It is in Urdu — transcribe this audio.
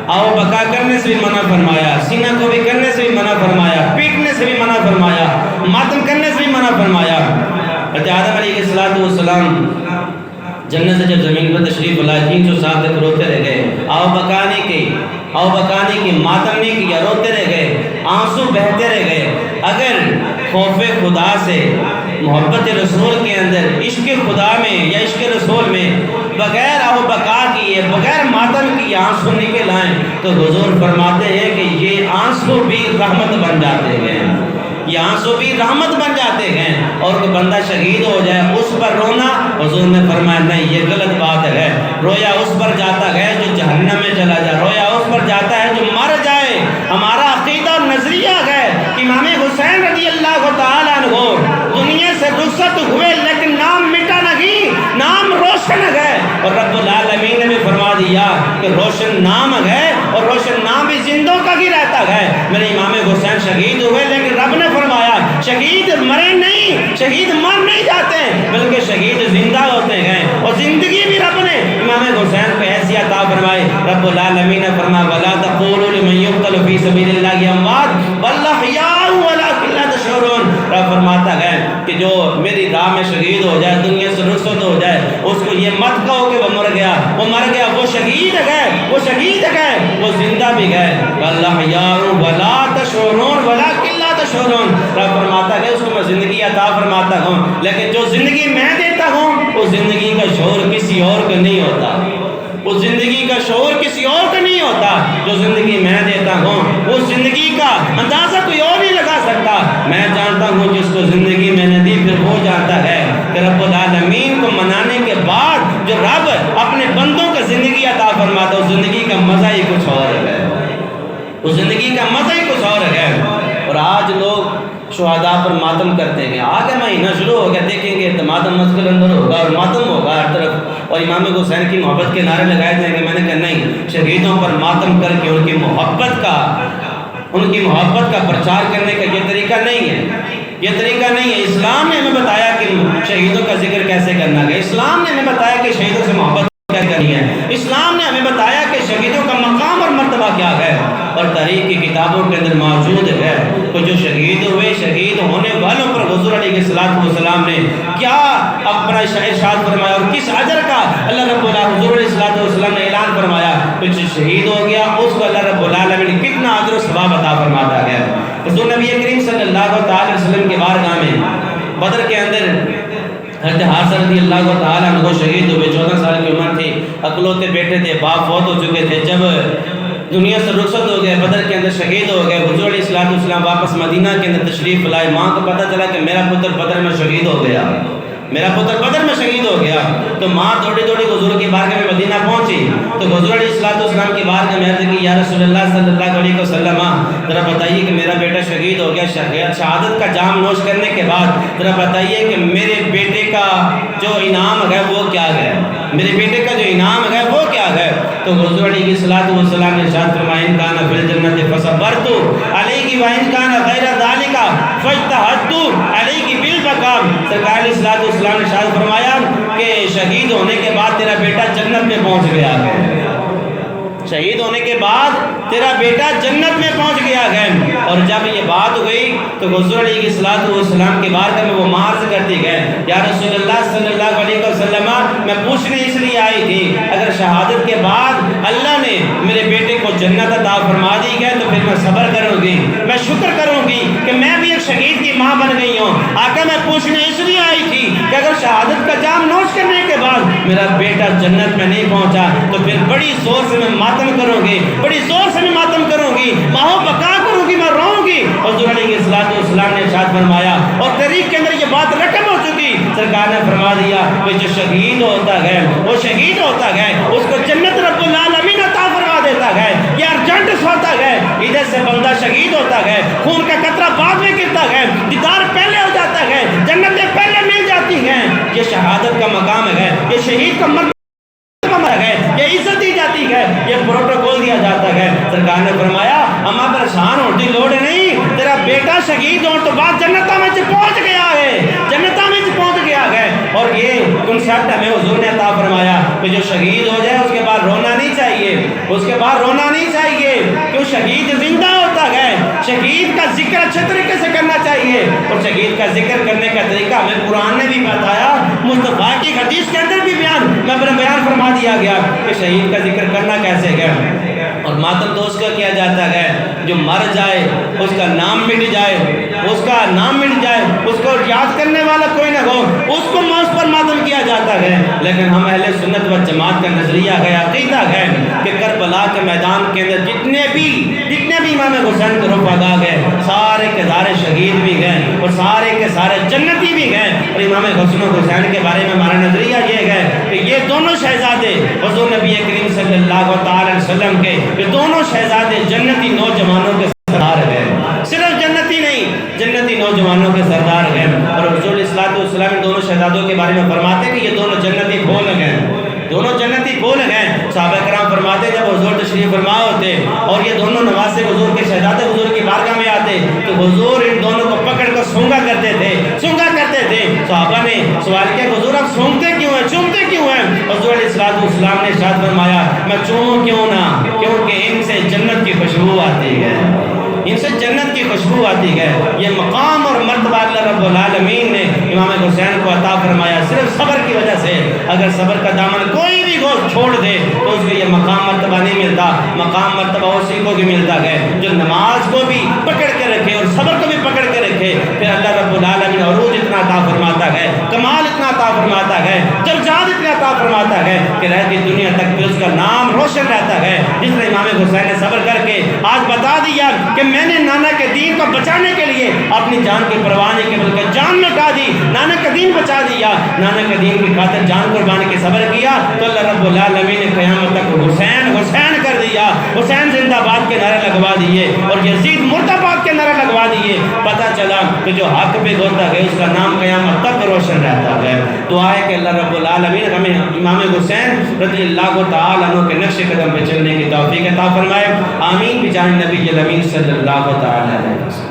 آو بکا کرنے سے بھی منع فرمایا، سینہ کو بھی کرنے سے بھی منع فرمایا، پیٹنے سے بھی منع فرمایا، ماتم کرنے سے بھی منع فرمایا۔ حضرت آدم علیہ السلام جنت سے جب زمین پر تشریف لائے 300 سال تک روتے رہ گئے، آو بکانے کی ماتم نہیں کیا، روتے رہ گئے، آنسو بہتے رہ گئے۔ اگر خوف خدا سے، محبت رسول کے اندر، عشق خدا میں یا عشق رسول میں بغیر آو بکا کیے، بغیر ماتم کیے آنسو نکل آئیں تو حضور فرماتے ہیں کہ یہ آنسو بھی رحمت بن جاتے ہیں، یہ آنسو بھی رحمت بن جاتے ہیں۔ اور کوئی بندہ شہید ہو جائے اس پر رونا، حضور نے فرمایا نہیں، یہ غلط بات ہے۔ رویا اس پر جاتا ہے جو جہنم میں چلا جائے، رویا اس پر جاتا ہے جو مر جائے۔ ہمارا عقیدہ اور نظریہ ہے کہ امام حسین رضی اللہ تعالیٰ عنہ دنیا سے رخصت ہوئے لیکن نام مٹا نہیں، نام روشن ہے۔ اور رب العالمین نے بھی فرما دیا کہ روشن نام ہے اور روشن نام بھی زندوں کا ہی رہتا ہے۔ میرے امام حسین شہید ہوئے لیکن رب نے فرمایا شہید مرے نہیں، شہید مر نہیں جاتے بلکہ شہید زندہ ہوتے ہیں، اور زندگی بھی رب نے امام حسین کو ایسی عطا فرمائی۔ رب العالمین نے فرمایا وَلَا تَقُولُوا لِمَن يُقْتَلُ فِي سَبِيلِ اللَّهِ أَمْوَاتٌ بَلْ أَحْيَاءٌ وَلَٰكِن لَّا تَشْعُرُونَ۔ رب فرماتا ہے کہ جو میری راہ میں شہید ہو جائے، دنیا سے رخصت ہو جائے، اس کو یہ مت کہو کہ وہ مر گیا، وہ مر گیا، وہ شہید ہے، وہ شہید ہے، وہ زندہ بھی ہے۔ بَلْ أَحْيَاءٌ وَلَا تَشْعُرُونَ وَلَٰكِن لَّا تَشْعُرُونَ۔ رب فرماتا ہے اس کو میں زندگی عطا فرماتا ہوں لیکن جو زندگی میں دیتا ہوں اس زندگی کا شعور کسی اور کو نہیں ہوتا، اس زندگی کا شعور کسی اور کو نہیں ہوتا۔ جو زندگی میں دیتا ہوں اس زندگی کا اندازہ کوئی اور نہیں لگا سکتا۔ میں جانتا ہوں جس کو زندگی میں نے دی پھر وہ جانتا ہے کہ رب العالمین کو منانے کے بعد جو رب اپنے بندوں کو زندگی عطا فرماتا ہے اس زندگی کا مزہ ہی کچھ اور ہے، اس زندگی کا مزہ ہی کچھ اور ہے۔ اور آج لوگ شہداء پر ماتم کرتے ہیں، آگے مہینہ شروع ہو گیا، دیکھیں گے ماتم مسجد کے اندر ہوگا اور ماتم ہوگا ہر طرف، اور امام حسین کی محبت کے نعرے لگائے جائیں گے۔ میں نے کہا نہیں، شہیدوں پر ماتم کر کے ان کی محبت کا پرچار کرنے کا یہ طریقہ نہیں ہے، یہ طریقہ نہیں ہے۔ اسلام نے ہمیں بتایا کہ شہیدوں کا ذکر کیسے کرنا ہے، اسلام نے ہمیں بتایا کہ شہیدوں سے محبت کیا کرنی ہے، اسلام نے ہمیں بتایا کہ شہیدوں کا مقام اور مرتبہ کیا ہے، اور تاریخ کی کتابوں کے اندر موجود ہے کہ جو شہید ہوئے، شہید ہونے والوں پر حضور علیہ السلام نے کیا اپنا ارشاد فرمایا اور کس اجر کا اللہ رب العالمین حضور علیہ السلام نے اعلان فرمایا کہ جو شہید ہو گیا اس کو اللہ رب العالمین نے کتنا اجر و ثواب عطا فرماتا ہے۔ حضور نبی کریم صلی اللہ علیہ وسلم کے بارگاہ میں بدر کے اندر حضرت حارثہ رضی اللہ تعالیٰ عنہ شہید ہوئے، 14 سال کی عمر تھی، اکلوتے بیٹے تھے، باپ فوت ہو چکے تھے۔ جب دنیا سے رخصت ہو گئے، بدر کے اندر شہید ہو گئے، حضور علیہ السلام واپس مدینہ کے اندر تشریف لائے۔ ماں کو پتہ چلا کہ میرا پتر بدر میں شہید ہو گیا، میرا پتر بدر میں شہید ہو گیا، تو ماں دوڑی حضور کی بارگاہ میں مدینہ پہنچی تو حضور علیہ السلام کی بارگاہ میں عرض کی یا رسول اللہ صلی اللہ علیہ وسلم ذرا بتائیے کہ میرا بیٹا شہید ہو گیا، شہادت کا جام نوش کرنے کے بعد ذرا بتائیے کہ میرے بیٹے کا جو انعام ہے وہ کیا ہے، میرے بیٹے کا جو انعام ہے وہ کیا ہے۔ تو حضور علیہ السلام نے ارشاد فرمایا ان کان فی الجنۃ فصبرت علیہ وان کان غیر ذلک فاجتہدت علیہ بالمقام۔ سرکار علیہ السلام نے ارشاد فرمایا کہ شہید ہونے کے بعد تیرا بیٹا جنت میں پہنچ گیا ہے، شہید ہونے کے بعد تیرا بیٹا جنت میں پہنچ گیا ہے۔ اور جب یہ بات ہوئی تو حضور علیہ السلام کے بارگاہ میں وہ عرض کرتی گئے یا رسول اللہ صلی اللہ علیہ وسلم میں پوچھنے اس لیے آئی تھی اگر شہادت کے بعد اللہ نے میرے بیٹے کو جنت عطا فرما دی ہے تو پھر میں صبر کروں گی، میں شکر کروں گی کہ میں بھی ایک شہید کی ماں بن گئی ہوں۔ آقا میں پوچھنے اس لیے آئی تھی کہ اگر شہادت کا جام نوش کرنے کے بعد میرا بیٹا جنت میں نہیں پہنچا تو پھر بڑی زور سے میں ماتم کروں گی، بڑی زور سے میں ماتم کروں گی، ماہو بقا کروں گی، میں روؤں گی۔ حضور علیہ السلام نے ارشاد فرمایا اور تاریخ کے اندر یہ بات رقم ہو چکی، سرکار نے فرما دیا کہ جو شہید ہوتا ہے وہ شہید ہوتا ہے اس کو جنت رب العالمین عطا فرما دیتا ہے۔ یہ ارجنٹس ہوتا ہے، ادھر سے بندہ شہید ہوتا ہے، خون کا قطرہ بعد میں گرتا ہے، دیدار پہلے ہو جاتا ہے، جنتیں پہلے مل جاتی ہیں۔ یہ شہادت کا مقام ہے، یہ شہید کا مرتبہ ہے، یہ عزت دی جاتی ہے، یہ پروٹوکول دیا جاتا ہے۔ سرکار نے فرمایا اما پریشان ہونے کی لوڑ نہیں، تیرا بیٹا شہید ہونے تو بعد جنتاں میں پہنچ گیا ہے، جنتاں میں پہنچ گیا ہے۔ اور یہ کنسیپٹ ہمیں حضور نے عطا فرمایا کہ جو شہید ہو جائے اس کے بعد رونا نہیں چاہیے، اس کے بعد رونا نہیں چاہیے، کہ شہید زندہ ہوتا ہے، شہید کا ذکر اچھے طریقے سے کرنا چاہیے، اور شہید کا ذکر کرنے کا طریقہ ہمیں قرآن نے بھی بتایا، مصطفیٰ کی حدیث کے اندر بھی بیان فرما دیا گیا کہ شہید کا ذکر کرنا کیسے ہے۔ اور ماتم تو اس کا کیا جاتا ہے جو مر جائے، اس کا نام مٹ جائے، اس کا نام مٹ جائے، اس کو یاد کرنے والا کوئی نہ ہو، اس کو موت پر ماتم کیا جاتا ہے۔ لیکن ہم اہل سنت و جماعت کا نظریہ ہے، عقیدہ ہے کہ کربلا کے میدان کے اندر جتنے بھی امام حسین کے رفقا گئے، سارے کے سارے شہید بھی گئے اور سارے کے سارے جنتی بھی گئے۔ اور امام حسن و حسین کے بارے میں ہمارا نظریہ یہ ہے کہ یہ دونوں شہزادے حضور نبی کریم صلی اللہ تعالی وسلم کے، یہ دونوں شہزادے جنتی نوجوانوں کے سردار ہیں، صرف جنتی نہیں، جنتی نوجوانوں کے سردار ہیں۔ اور حضور علیہ السلام ان دونوں شہزادوں کے بارے میں فرماتے ہیں کہ یہ دونوں جنتی پھول ہیں، دونوں جنتی پھول ہیں۔ صحابہ کرام فرماتے ہیں جب حضور تشریف فرما ہوتے اور یہ دونوں نواسے حضور کے شہزادے حضور کی بارگاہ میں آتے تو حضور ان دونوں کو پکڑ کر سونگا کرتے تھے، سونگا کرتے تھے۔ صحابہ نے سوال کیا حضور آپ سونگتے کیوں ہیں، چومتے کیوں ہیں؟ حضور علیہ السلام نے ارشاد فرمایا میں چوموں کیوں نہ، کیونکہ ان سے جنت کی خوشبو آتی ہے، ان سے جنت کی خوشبو آتی ہے۔ یہ مقام اور مرتبہ اللہ رب العالمین نے امام حسین کو عطا فرمایا صرف صبر کی وجہ سے۔ اگر صبر کا دامن کوئی بھی گوشت چھوڑ دے تو اس کو یہ مقام مرتبہ نہیں ملتا۔ مقام مرتبہ اسی کو بھی ملتا ہے جو نماز کو بھی پکڑ کے رکھے اور صبر کو بھی پکڑ کے رکھے، پھر اللہ رب العالمین عروج اتنا عطا فرماتا ہے، کمال اتنا عطا فرماتا ہے، درجات اتنا عطا فرماتا ہے کہ رہتی دنیا تک بھی اس کا نام روشن رہتا ہے۔ جس نے امام حسین نے صبر کر کے آج بتا دیا کہ میں نے نانا کے دین کو بچانے کے لیے اپنی جان کی پرواہ نہیں کی بلکہ جان لٹا دی، نانا کا دین بچا دیا، نانا کے دین کی خاطر جان قربان کے صبر کیا، تو اللہ رب العالمین نے قیامت تک حسین حسین کر دیا، حسین زندہ باد کے نعرے لگوا دیے اور یزید مردہ باد کے نعرے لگوا دیے۔ پتہ چلا کہ جو حق پہ ہوتا ہے اس کا نام قیامت تک روشن رہتا ہے۔ دعا ہے کہ اللہ رب العالمین ہمیں امام حسین رضی اللہ تعالی عنہ کے نقش قدم پہ چلنے کی توفیق عطا فرمائے، آمین بجاہ نبی الامین صلی اللہ تعالی علیہ وسلم۔